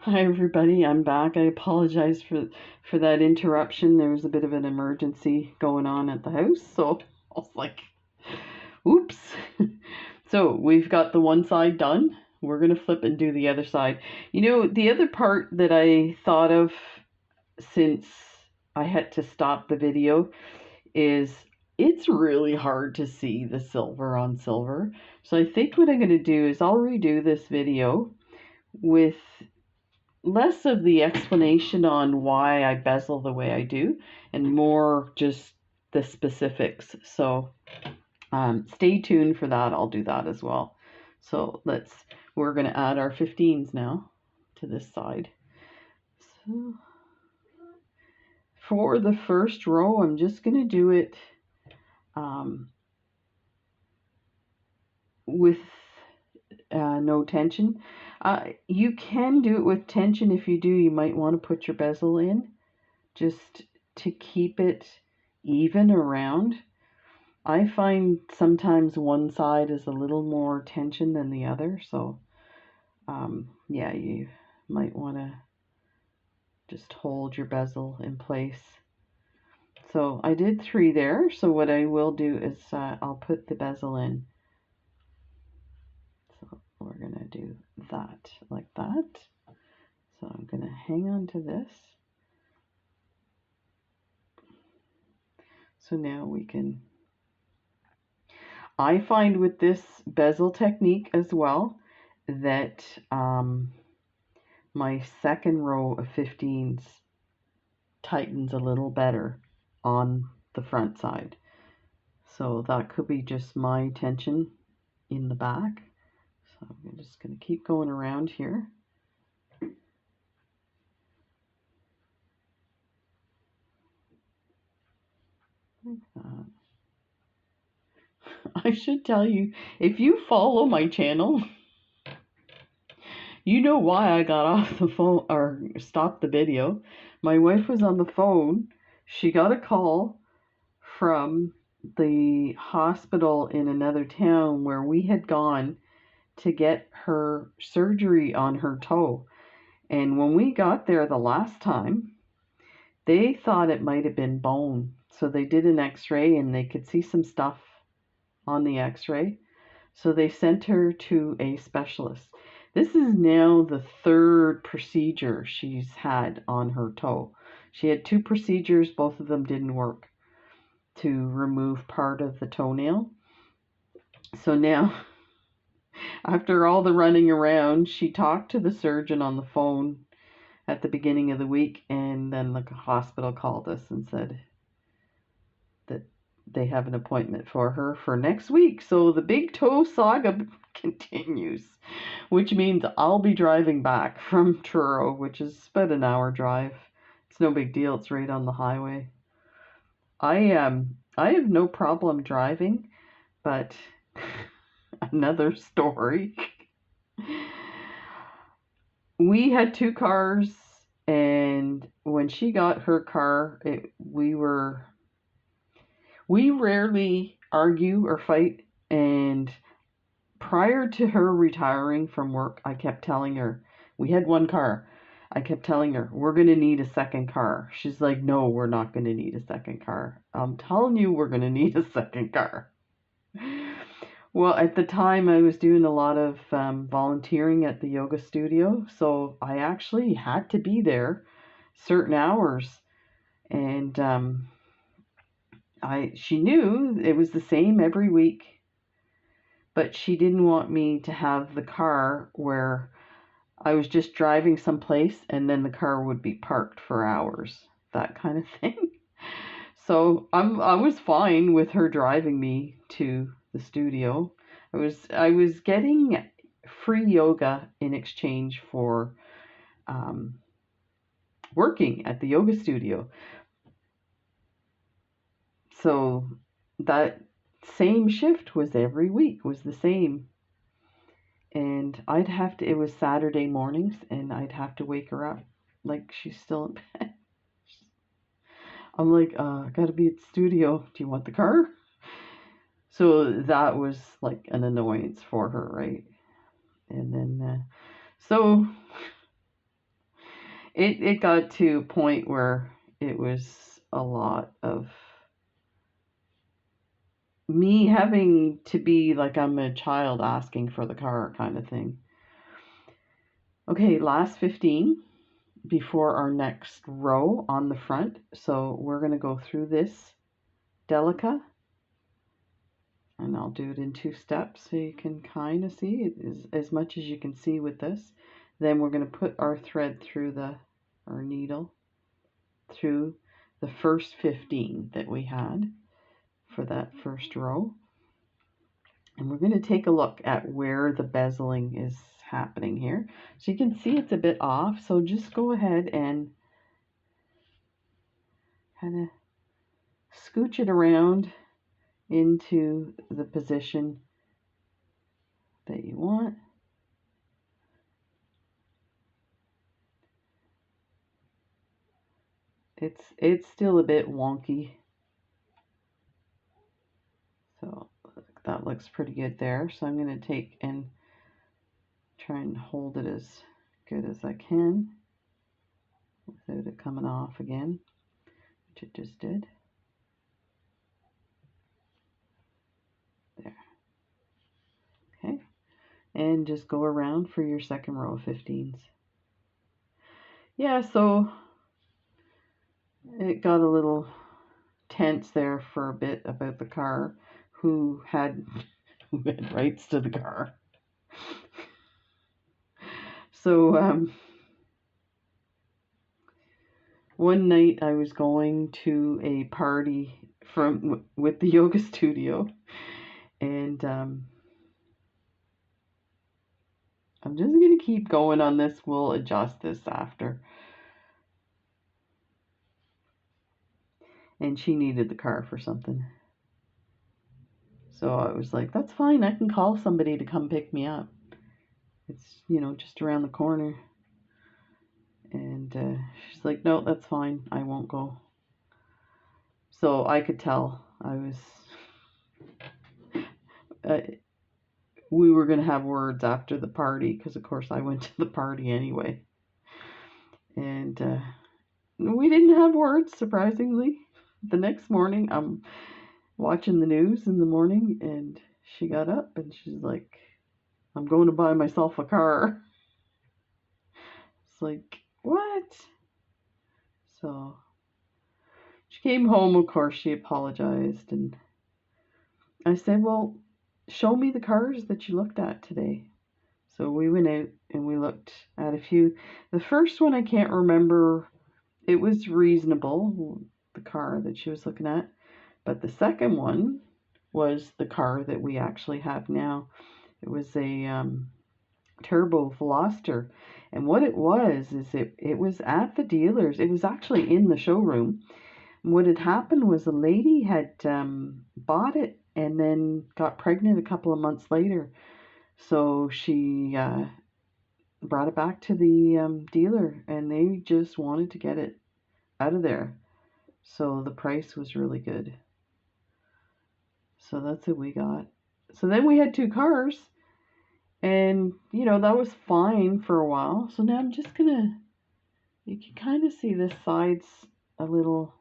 Hi everybody, I'm back. I apologize for that interruption. There was a bit of an emergency going on at the house, so I was like, oops. So we've got the one side done. We're gonna flip and do the other side. You know, the other part that I thought of since I had to stop the video is it's really hard to see the silver on silver. So I think what I'm gonna do is I'll redo this video with less of the explanation on why I bezel the way I do and more just the specifics. So stay tuned for that. I'll do that as well. So we're going to add our 15s now to this side. So for the first row, I'm just going to do it with no tension. You can do it with tension. If you do, you might want to put your bezel in just to keep it even around. I find sometimes one side is a little more tension than the other, so yeah, you might want to just hold your bezel in place. So I did 3 there, so what I will do is I'll put the bezel in. So we're going to do that like that. So I'm going to hang on to this. So now we can, I find with this bezel technique as well that my second row of 15s tightens a little better on the front side. So that could be just my tension in the back. So I'm just going to keep going around here. Like that. I should tell you, if you follow my channel, you know why I got off the phone or stopped the video. My wife was on the phone. She got a call from the hospital in another town where we had gone to get her surgery on her toe. And when we got there the last time, they thought it might have been bone. So they did an x-ray and they could see some stuff on the x-ray. So they sent her to a specialist. This is now the 3rd procedure she's had on her toe. She had 2 procedures, both of them didn't work, to remove part of the toenail. So now, after all the running around, she talked to the surgeon on the phone at the beginning of the week, and then the hospital called us and said that they have an appointment for her for next week. So the big toe saga continues, which means I'll be driving back from Truro, which is about an hour drive. It's no big deal. It's right on the highway. I have no problem driving, but another story. We had 2 cars, and when she got her car, we rarely argue or fight, and prior to her retiring from work, I kept telling her, we had 1 car. I kept telling her, we're going to need a second car. She's like, no, we're not going to need a second car. I'm telling you, we're going to need a second car. Well, at the time, I was doing a lot of volunteering at the yoga studio, so I actually had to be there certain hours, and she knew it was the same every week, but she didn't want me to have the car where I was just driving someplace and then the car would be parked for hours, that kind of thing. So I was fine with her driving me to the studio. I was getting free yoga in exchange for working at the yoga studio. So that same shift was every week, was the same. And it was Saturday mornings, and I'd have to wake her up like she's still in bed. I'm like, I gotta be at the studio. Do you want the car? So that was like an annoyance for her, right? And then, so it got to a point where it was a lot of me having to be like I'm a child asking for the car kind of thing. Okay, last 15 before our next row on the front. So we're going to go through this Delica, and I'll do it in 2 steps so you can kind of see it as much as you can see with this. Then we're going to put our thread through our needle through the first 15 that we had for that first row. And we're going to take a look at where the bezeling is happening here. So you can see it's a bit off, so just go ahead and kind of scooch it around into the position that you want. It's still a bit wonky. So that looks pretty good there. So I'm going to take and try and hold it as good as I can without it coming off again, which it just did. There. Okay. And just go around for your second row of 15s. Yeah, so it got a little tense there for a bit about the car, who had rights to the car. So one night I was going to a party with the yoga studio, and I'm just going to keep going on this. We'll adjust this after. And she needed the car for something. So I was like, that's fine. I can call somebody to come pick me up. It's, just around the corner. And she's like, no, that's fine. I won't go. So I could tell I was... we were going to have words after the party, because of course I went to the party anyway. And we didn't have words, surprisingly. The next morning, I'm watching the news in the morning, and she got up and she's like, I'm going to buy myself a car. It's like, what? So she came home, of course, she apologized, and I said, well, show me the cars that you looked at today. So we went out and we looked at a few. The first one I can't remember. It was reasonable, the car that she was looking at. But the second one was the car that we actually have now. It was a turbo Veloster. And what it was is it was at the dealers. It was actually in the showroom. What had happened was a lady had bought it and then got pregnant a couple of months later. So she brought it back to the dealer, and they just wanted to get it out of there. So the price was really good. So that's what we got. So then we had 2 cars, and that was fine for a while. So now I'm just gonna, you can kind of see this side's a little.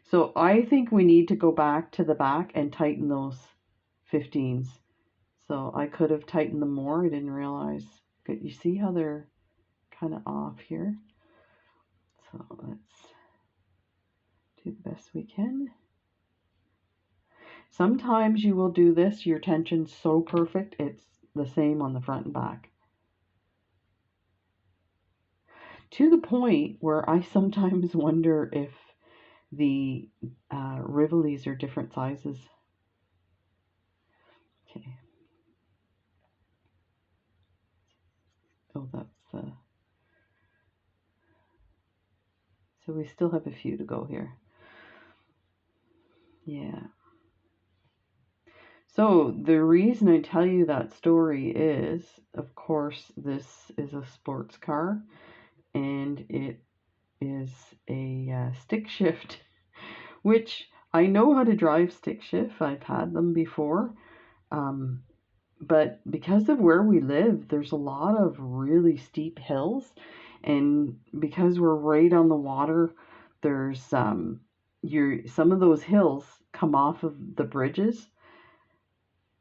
So I think we need to go back to the back and tighten those 15s. So I could have tightened them more. I didn't realize. But you see how they're kind of off here. So let's do the best we can. Sometimes you will do this, your tension's so perfect, it's the same on the front and back. To the point where I sometimes wonder if the Rivolis are different sizes. Okay. Oh, that's the... So we still have a few to go here. Yeah. So the reason I tell you that story is, of course, this is a sports car, and it is a stick shift, which I know how to drive stick shift. I've had them before, but because of where we live, there's a lot of really steep hills, And because we're right on the water, there's some of those hills come off of the bridges.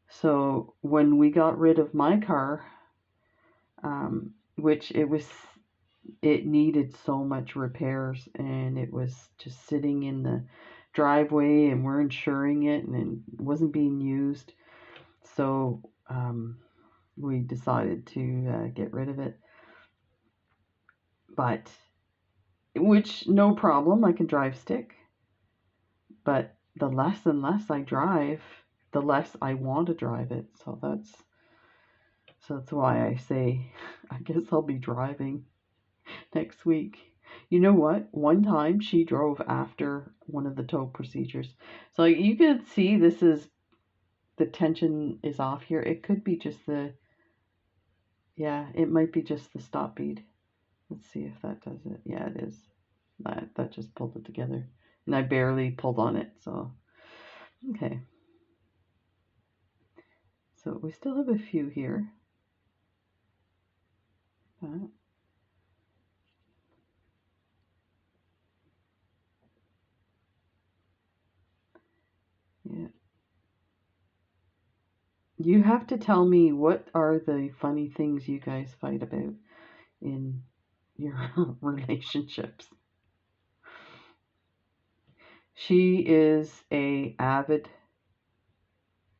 So when we got rid of my car, which it needed so much repairs, and it was just sitting in the driveway, and we're insuring it, and it wasn't being used. So we decided to get rid of it. But which, no problem, I can drive stick. But the less and less I drive, the less I want to drive it. So that's why I say I guess I'll be driving next week. You know what? One time she drove after one of the tow procedures. So you could see the tension is off here. It could be just it might be just the stop bead. Let's see if that does it. Yeah, it is. That just pulled it together. And I barely pulled on it, so okay. So we still have a few here. Yeah. You have to tell me, what are the funny things you guys fight about in your relationships? She is a avid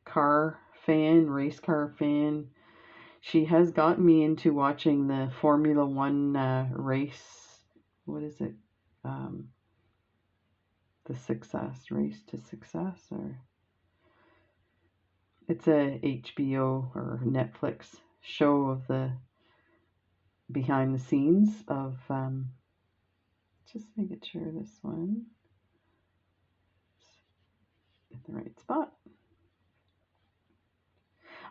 car fan, race car fan. She has gotten me into watching the Formula One race. What is it? The Success, Race to Success, or it's a HBO or Netflix show of the behind the scenes of just making sure this one is in the right spot.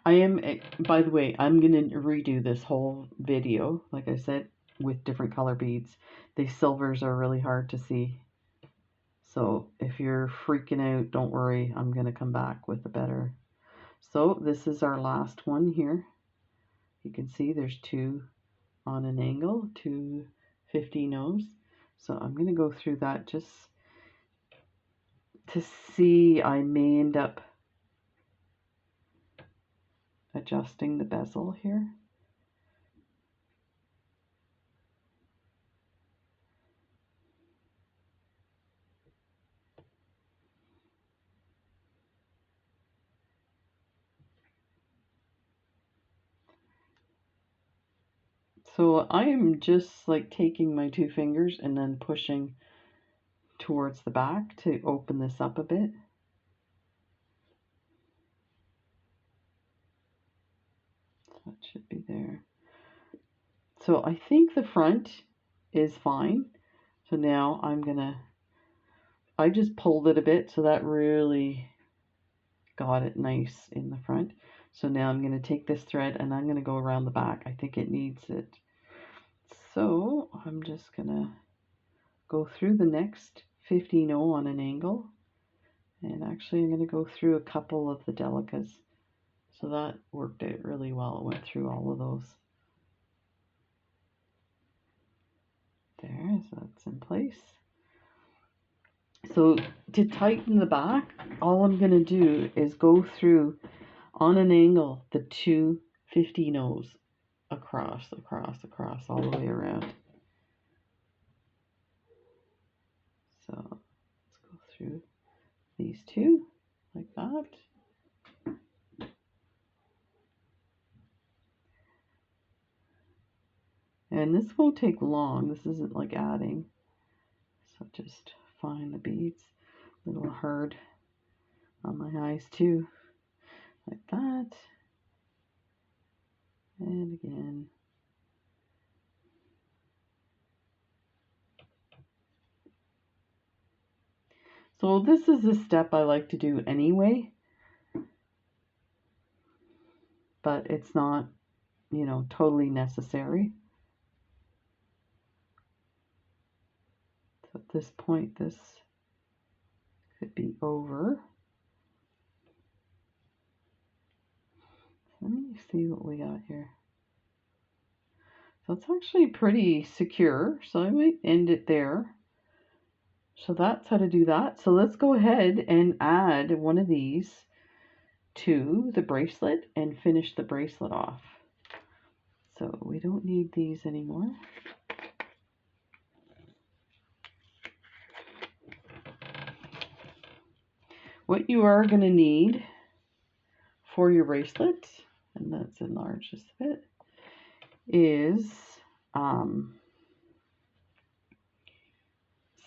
I am, by the way, I'm going to redo this whole video, like I said, with different color beads. The silvers are really hard to see. So if you're freaking out, don't worry. I'm going to come back with a better. So this is our last one here. You can see there's two on an angle, 250 So I'm going to go through that just to see. I may end up adjusting the bezel here. So I am just like taking my two fingers and then pushing towards the back to open this up a bit. So that should be there. So I think the front is fine. So now I just pulled it a bit, so that really got it nice in the front. So now I'm going to take this thread and I'm going to go around the back. I think it needs it. So I'm just going to go through the next 15 on an angle. And actually I'm going to go through a couple of the delicas. So that worked out really well. It went through all of those. There, so that's in place. So to tighten the back, all I'm going to do is go through on an angle the two 15 across, all the way around. So let's go through these two like that. And this won't take long. This isn't like adding. So just find the beads. A little hard on my eyes too. Like that. And again. So this is a step I like to do anyway. But it's not, totally necessary. So at this point, this could be over. Let me see what we got here. So it's actually pretty secure, so I might end it there. So that's how to do that. So let's go ahead and add one of these to the bracelet and finish the bracelet off. So we don't need these anymore. What you are going to need for your bracelet, and let's enlarge this a bit, is some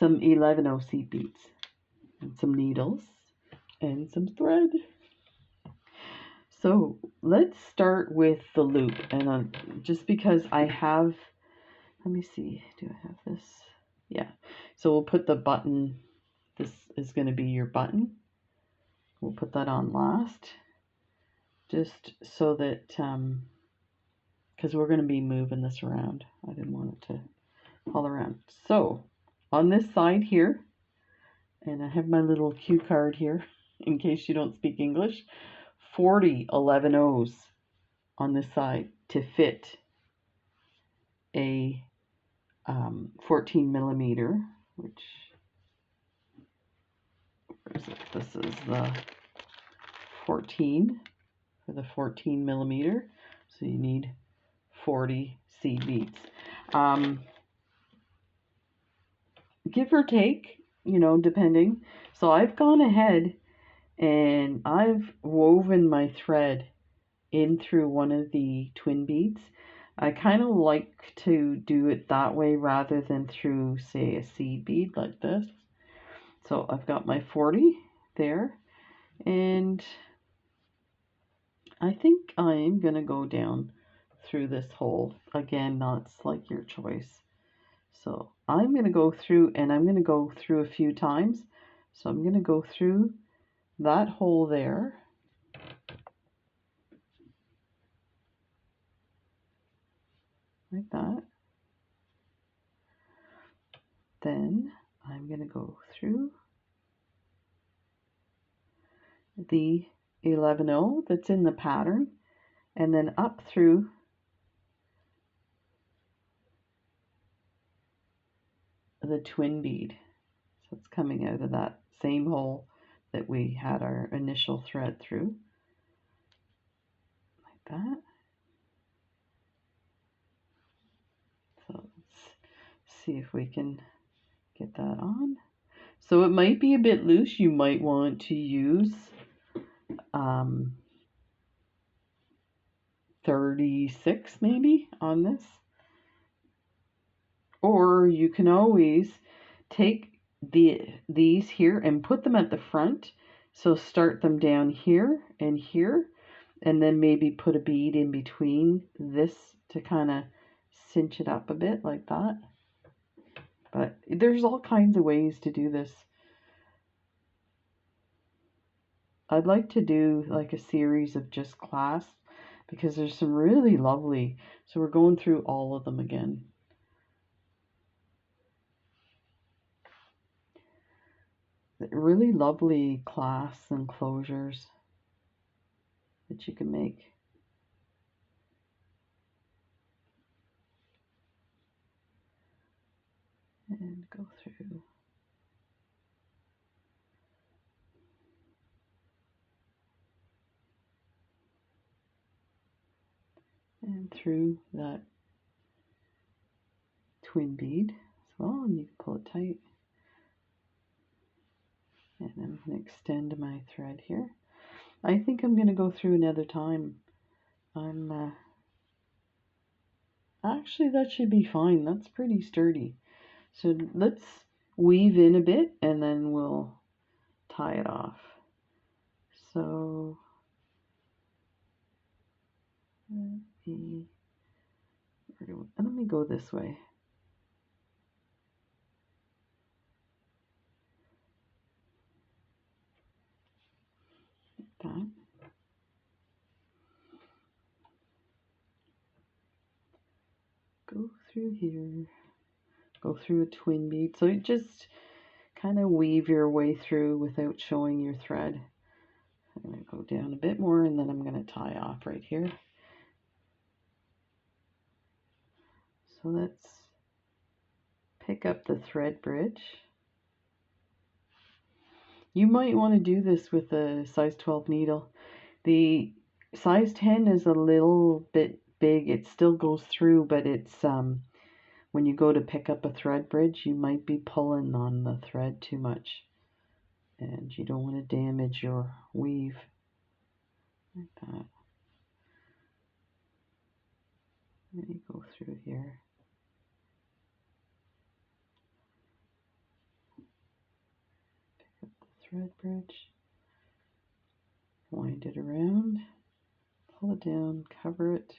11 seed beads and some needles and some thread. So let's start with the loop, and just because I have, let me see, do I have this? Yeah, so we'll put the button, this is going to be your button. We'll put that on last, just so that, because we're going to be moving this around. I didn't want it to all around. So on this side here, and I have my little cue card here in case you don't speak English, 40 11 on this side to fit a 14 millimeter, which, where is it? This is the 14 for the 14 millimeter. So you need 40 seed beads. Give or take, depending. So I've gone ahead and I've woven my thread in through one of the twin beads. I kind of like to do it that way rather than through, say, a seed bead like this. So I've got my 40 there, and I think I'm going to go down through this hole. Again, that's like your choice. So I'm going to go through, and I'm going to go through a few times. So I'm going to go through that hole there. Like that. Then I'm going to go through the 11 that's in the pattern, and then up through the twin bead. So it's coming out of that same hole that we had our initial thread through, like that. So let's see if we can get that on. So it might be a bit loose. You might want to use 36 maybe on this. Or you can always take these here and put them at the front. So start them down here, and then maybe put a bead in between this to kind of cinch it up a bit like that. But there's all kinds of ways to do this. I'd like to do like a series of just clasps because there's some really lovely, so we're going through all of them again. Really lovely clasps and closures that you can make. And go through. And through that twin bead as well, and you can pull it tight. And I'm going to extend my thread here. I think I'm going to go through another time. Actually, that should be fine. That's pretty sturdy. So let's weave in a bit and then we'll tie it off. So let me go this way. Like that. Go through here. Go through a twin bead. So you just kind of weave your way through without showing your thread. I'm going to go down a bit more and then I'm going to tie off right here. So let's pick up the thread bridge. You might want to do this with a size 12 needle. The size 10 is a little bit big. It still goes through, but it's when you go to pick up a thread bridge, you might be pulling on the thread too much, and you don't want to damage your weave like that. Let me go through here. Pick up the thread bridge, wind it around, pull it down, cover it,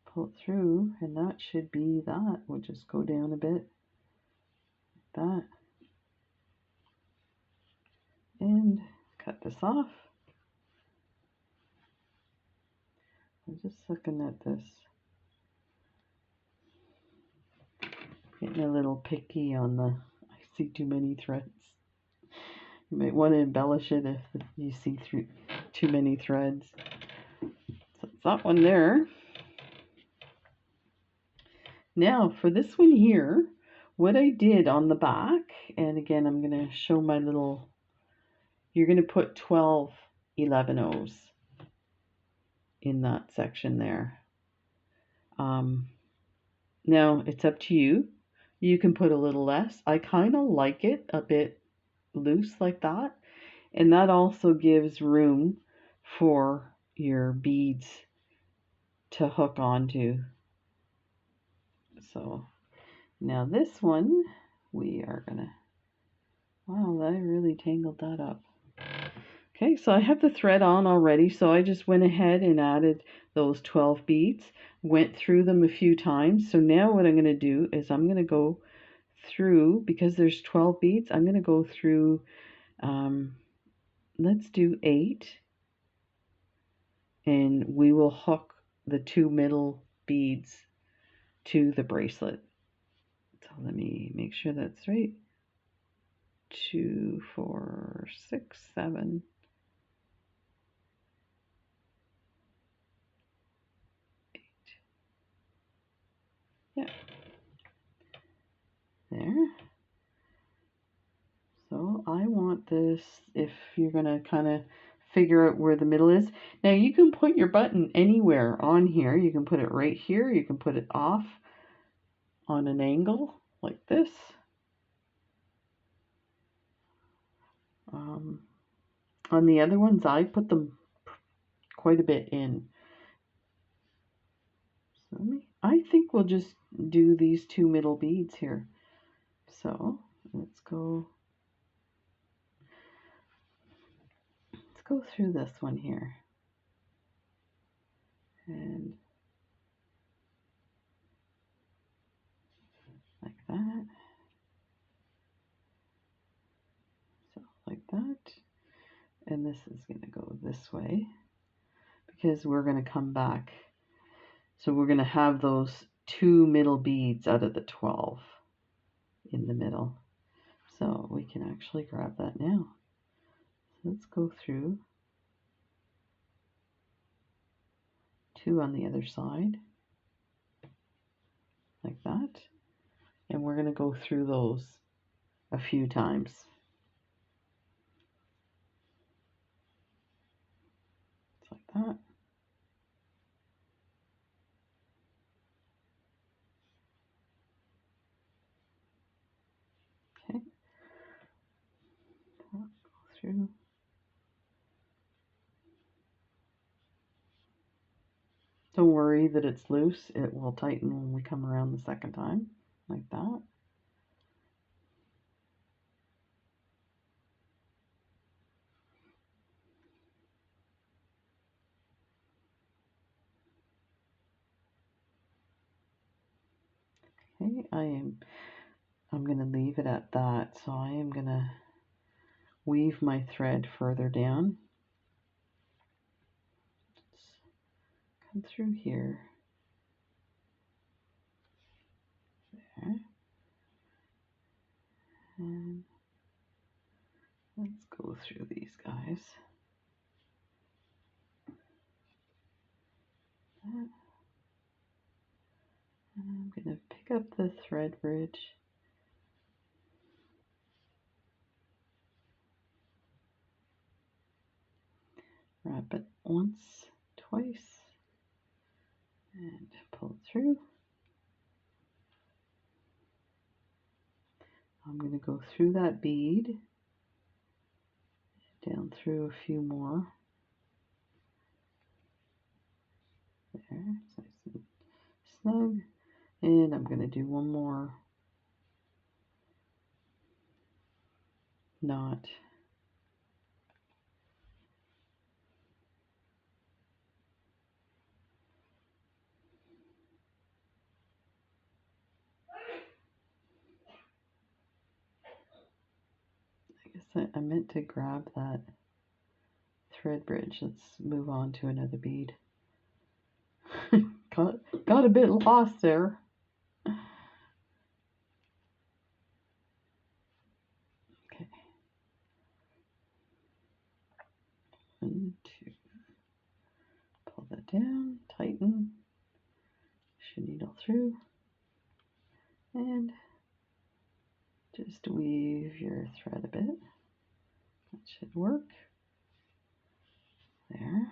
pull it through, and that should be that. We'll just go down a bit like that and cut this off. I'm just looking at this, getting a little picky on the, I see too many threads. You might want to embellish it if you see through too many threads. So it's that one there. Now for this one here, what I did on the back, and again I'm going to show my little, you're going to put 12 11/0s in that section there. Now it's up to you. You can put a little less. I kind of like it a bit loose like that, and that also gives room for your beads to hook onto. So now this one we are gonna, wow, I really tangled that up. Okay, so I have the thread on already, so I just went ahead and added those 12 beads, went through them a few times. So now what I'm going to do is I'm going to go through, because there's 12 beads, I'm going to go through, let's do 8, and we will hook the 2 middle beads to the bracelet. So let me make sure that's right. 2, 4, 6, 7. Yeah, there. So I want this, if you're going to kind of figure out where the middle is. Now you can put your button anywhere on here. You can put it right here. You can put it off on an angle like this. On the other ones, I put them quite a bit in. So I think we'll just do these 2 middle beads here. So let's go through this one here. And like that. So like that. And this is going to go this way, because we're going to come back. So we're going to have those 2 middle beads out of the 12 in the middle. So we can actually grab that now. So let's go through 2 on the other side, like that. And we're going to go through those a few times. Just like that. Okay. Go through. Don't worry that it's loose. It will tighten when we come around the second time, like that. Okay, I'm going to leave it at that. So I am going to weave my thread further down. Just come through here. There. And let's go through these guys. That. And going to pick up the thread bridge. Wrap it once, twice, and pull it through. I'm going to go through that bead, down through a few more. There, it's nice and snug. And I'm going to do one more knot. I guess I meant to grab that thread bridge. Let's move on to another bead. got a bit lost there. Okay. 1, 2. Pull that down, tighten, push your needle through, and just weave your thread a bit. That should work. There.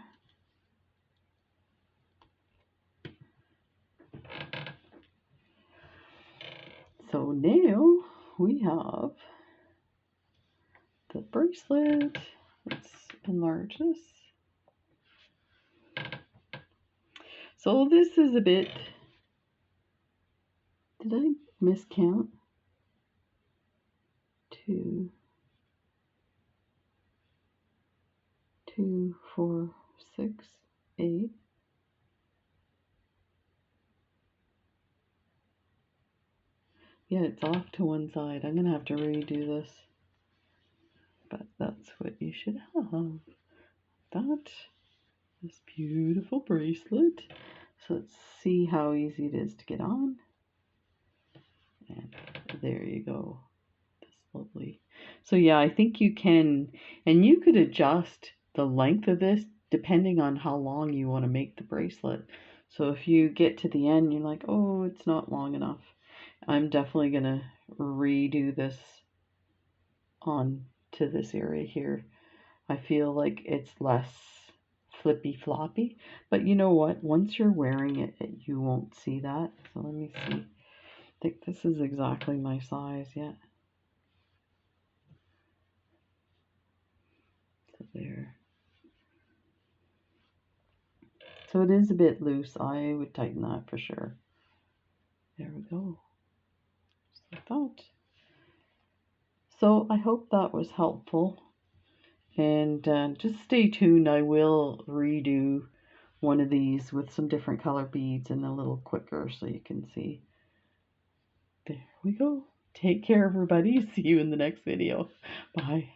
So now we have the bracelet. Let's enlarge this. So this is a bit, did I miscount? 2, 2, 4, 6, 8. Yeah, it's off to one side. I'm going to have to redo this. But that's what you should have. This beautiful bracelet. So let's see how easy it is to get on. And there you go. That's lovely. So yeah, I think you can, and you could adjust the length of this depending on how long you want to make the bracelet. So if you get to the end, you're like, oh, it's not long enough. I'm definitely going to redo this on to this area here. I feel like it's less flippy floppy, but you know what? Once you're wearing it, you won't see that. So let me see. I think this is exactly my size. Yeah. So there. So it is a bit loose. I would tighten that for sure. There we go. Just like that. So I hope that was helpful. And just stay tuned. I will redo one of these with some different color beads and a little quicker so you can see. There we go. Take care, everybody. See you in the next video. Bye.